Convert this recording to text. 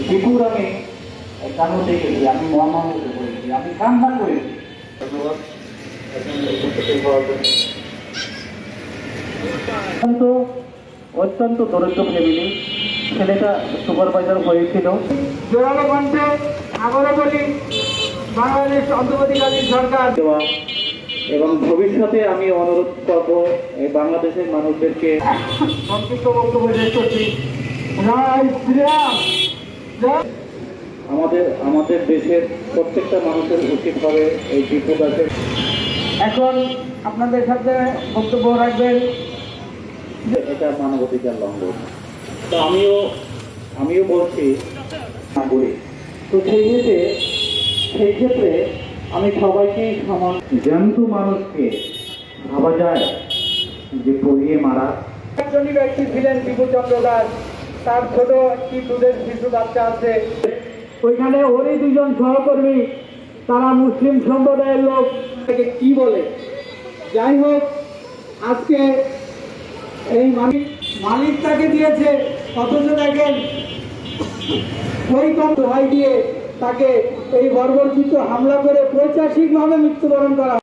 টিপুর আমি কারণ দেখেছি, আমি মহামানবকে করেছি, আমি কান্না করেছি। অত্যন্ত দরিদ্র ফ্যামিলি, ছেলেটা সুপারভাইজার হয়েছিল। জোরালো কণ্ঠে আবারও বলি, বাংলাদেশ অন্তর্বর্তীকালীন সরকার দেওয়া এবং ভবিষ্যতে আমি অনুরোধ করব এই বাংলাদেশের মানুষদেরকে সংক্ষিপ্ত বক্তব্য শেষ করছি। জয় শ্রীরাম। আমাদের দেশের প্রত্যেকটা মানুষের উচিত হবে এই টিপু দাসের। এখন আপনাদের সাথে বক্তব্য রাখবেন। এটা মানবাধিকার লঙ্ঘন, তো আমিও বলছি না বলি। তো সেই ক্ষেত্রে আমি সবাইকেই সমান। জ্যান্ত মানুষকে ভাবা যায় যে পড়িয়ে মারা। একজনই ব্যক্তি ছিলেন টিপু চন্দ্র দাস, তার ছোট একটি দুধের শিশু বাচ্চা আছে। ওইখানে ওরই দুজন সহকর্মী, তারা মুসলিম সম্প্রদায়ের লোক, তাকে কি বলে। যাই হোক, আজকে এই মালিক তাকে দিয়েছে, অথচ দেখেন ওই কম দোহাই দিয়ে তাকে এই বর্বরচিত হামলা করে পৈশাচিকভাবে মৃত্যুবরণ করা।